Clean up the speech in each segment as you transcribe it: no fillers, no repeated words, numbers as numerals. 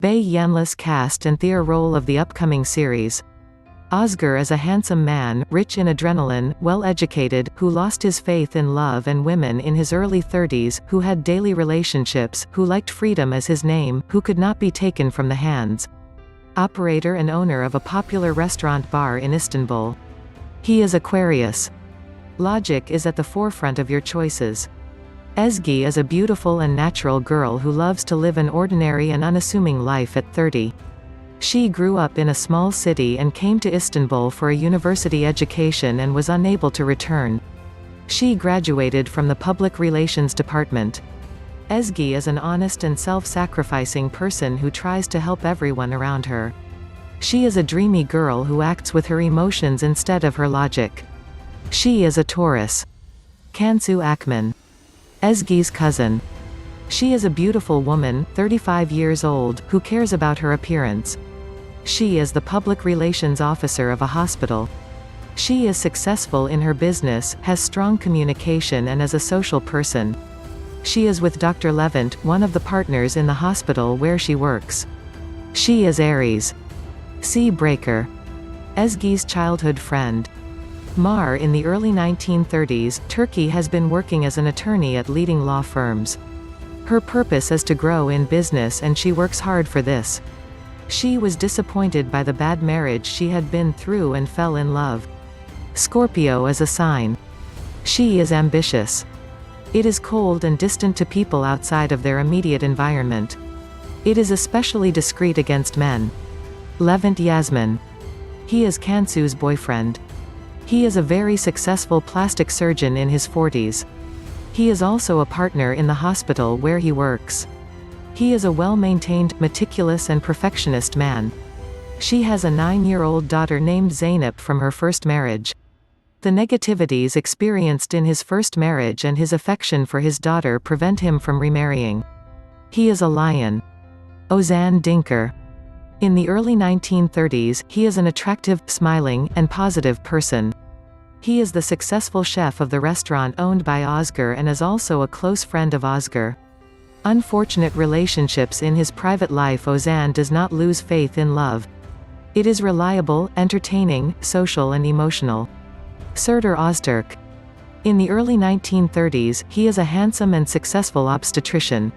Yanlis Cast&Role of the upcoming series. Oscar is a handsome man, rich in adrenaline, well-educated, who lost his faith in love and women in his early 30s, who had daily relationships, who liked freedom as his name, who could not be taken from the hands. Operator and owner of a popular restaurant bar in Istanbul. He is Aquarius. Logic is at the forefront of your choices. Ezgi is a beautiful and natural girl who loves to live an ordinary and unassuming life at 30. She grew up in a small city and came to Istanbul for a university education and was unable to return. She graduated from the Public Relations Department. Ezgi is an honest and self-sacrificing person who tries to help everyone around her. She is a dreamy girl who acts with her emotions instead of her logic. She is a Taurus. Cansu Akman. Ezgi's cousin. She is a beautiful woman, 35 years old, who cares about her appearance. She is the public relations officer of a hospital. She is successful in her business, has strong communication and is a social person. She is with Dr. Levent, one of the partners in the hospital where she works. She is Aries. Sea Breaker. Ezgi's childhood friend. Mar. In the early 1930s, Turkey has been working as an attorney at leading law firms. Her purpose is to grow in business and she works hard for this. She was disappointed by the bad marriage she had been through and fell in love. Scorpio is a sign. She is ambitious. It is cold and distant to people outside of their immediate environment. It is especially discreet against men. Levent Yasmin. He is Cansu's boyfriend. He is a very successful plastic surgeon in his 40s. He is also a partner in the hospital where he works. He is a well-maintained, meticulous and perfectionist man. She has a 9-year-old daughter named Zeynep from her first marriage. The negativities experienced in his first marriage and his affection for his daughter prevent him from remarrying. He is a lion. Ozan Dinker. In the early 1930s, he is an attractive, smiling, and positive person. He is the successful chef of the restaurant owned by Oscar and is also a close friend of Oscar. Unfortunate relationships in his private life. Ozan does not lose faith in love. It is reliable, entertaining, social and emotional. Serdar Öztürk. In the early 1930s, he is a handsome and successful obstetrician.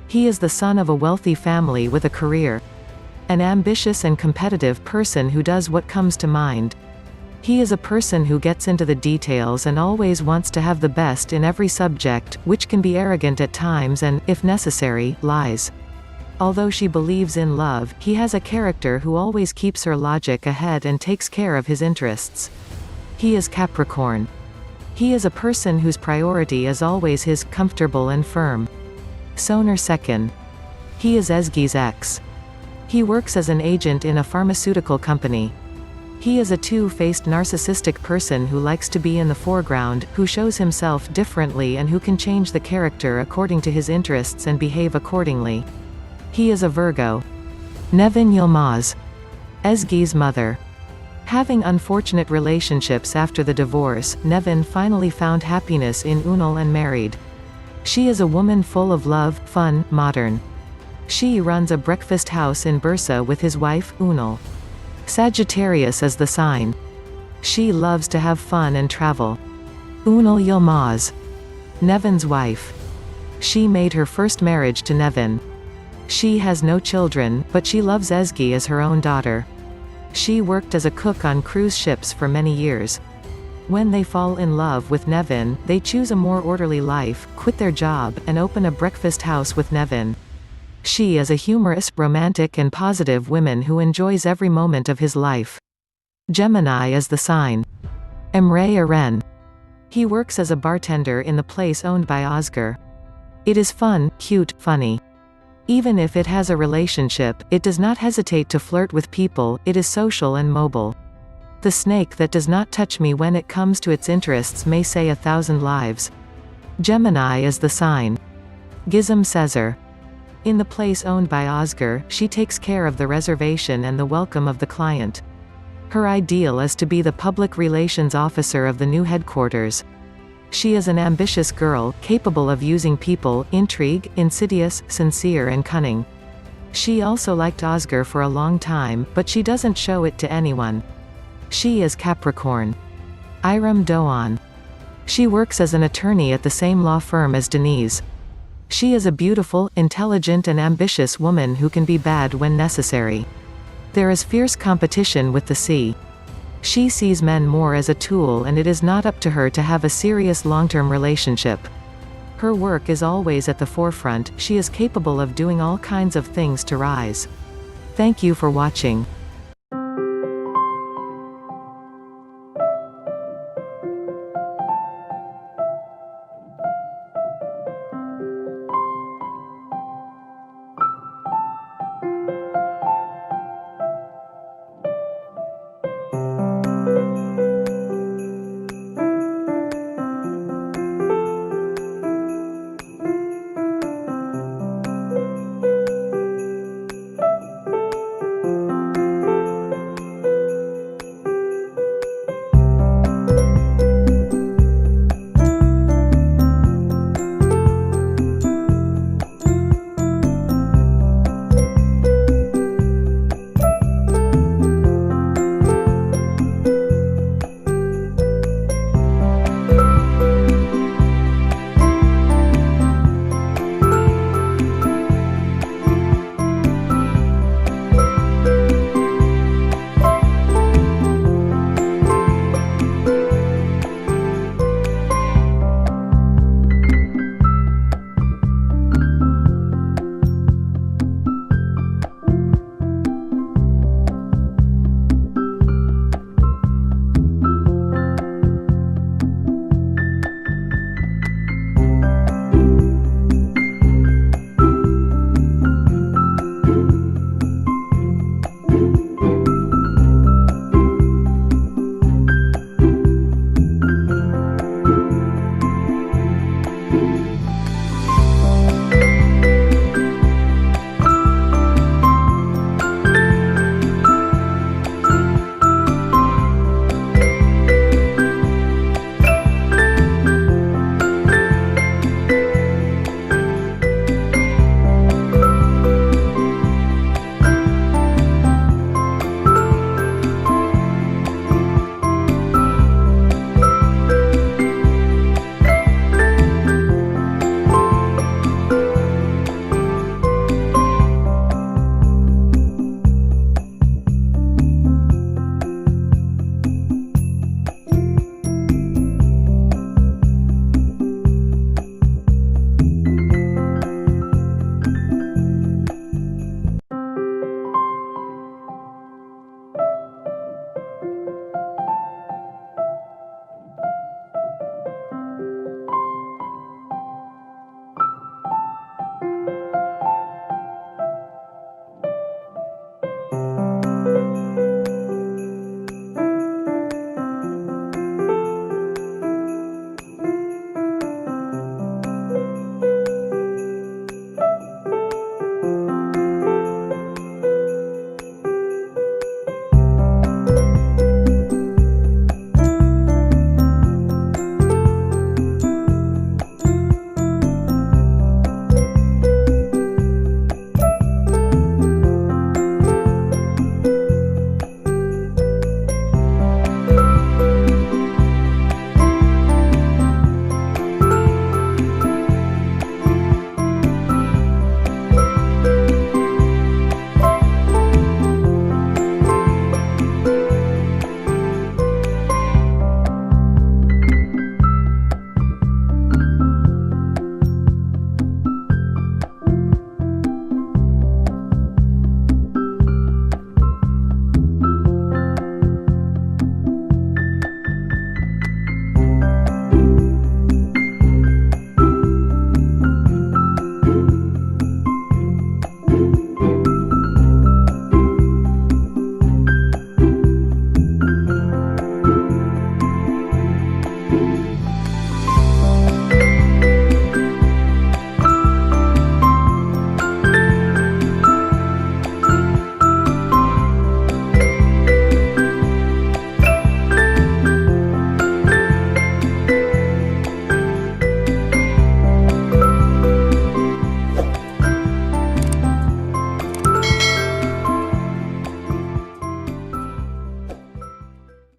He is the son of a wealthy family with a career. An ambitious and competitive person who does what comes to mind. He is a person who gets into the details and always wants to have the best in every subject, which can be arrogant at times and, if necessary, lies. Although she believes in love, he has a character who always keeps her logic ahead and takes care of his interests. He is Capricorn. He is a person whose priority is always his comfortable and firm. Soner Sekin. He is Ezgi's ex. He works as an agent in a pharmaceutical company. He is a two-faced narcissistic person who likes to be in the foreground, who shows himself differently and who can change the character according to his interests and behave accordingly. He is a Virgo. Nevin Yilmaz. Ezgi's mother. Having unfortunate relationships after the divorce, Nevin finally found happiness in Ünal and married. She is a woman full of love, fun, modern. She runs a breakfast house in Bursa with his wife, Ünal. Sagittarius is the sign. She loves to have fun and travel. Ünal Yilmaz. Nevin's wife. She made her first marriage to Nevin. She has no children, but she loves Ezgi as her own daughter. She worked as a cook on cruise ships for many years. When they fall in love with Nevin, they choose a more orderly life, quit their job, and open a breakfast house with Nevin. She is a humorous, romantic and positive woman who enjoys every moment of his life. Gemini is the sign. Emre Eren. He works as a bartender in the place owned by Oscar. It is fun, cute, funny. Even if it has a relationship, it does not hesitate to flirt with people. It is social and mobile. The snake that does not touch me when it comes to its interests may say 1,000 lives. Gemini is the sign. Gizem Sezer. In the place owned by Oscar, she takes care of the reservation and the welcome of the client. Her ideal is to be the public relations officer of the new headquarters. She is an ambitious girl, capable of using people, intrigue, insidious, sincere and cunning. She also liked Oscar for a long time, but she doesn't show it to anyone. She is Capricorn. Iram Doan. She works as an attorney at the same law firm as Denise. She is a beautiful, intelligent and ambitious woman who can be bad when necessary. There is fierce competition with the sea. She sees men more as a tool, and it is not up to her to have a serious long-term relationship. Her work is always at the forefront. She is capable of doing all kinds of things to rise. Thank you for watching.